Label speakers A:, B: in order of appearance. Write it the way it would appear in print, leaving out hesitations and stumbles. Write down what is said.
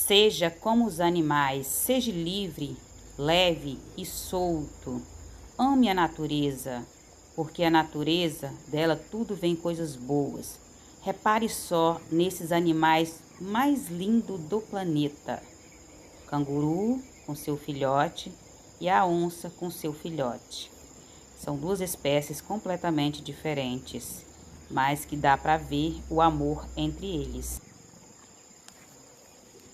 A: Seja como os animais, seja livre, leve e solto. Ame a natureza, porque a natureza, dela tudo vem coisas boas. Repare só nesses animais mais lindos do planeta. O canguru com seu filhote e a onça com seu filhote. São duas espécies completamente diferentes, mas que dá para ver o amor entre eles.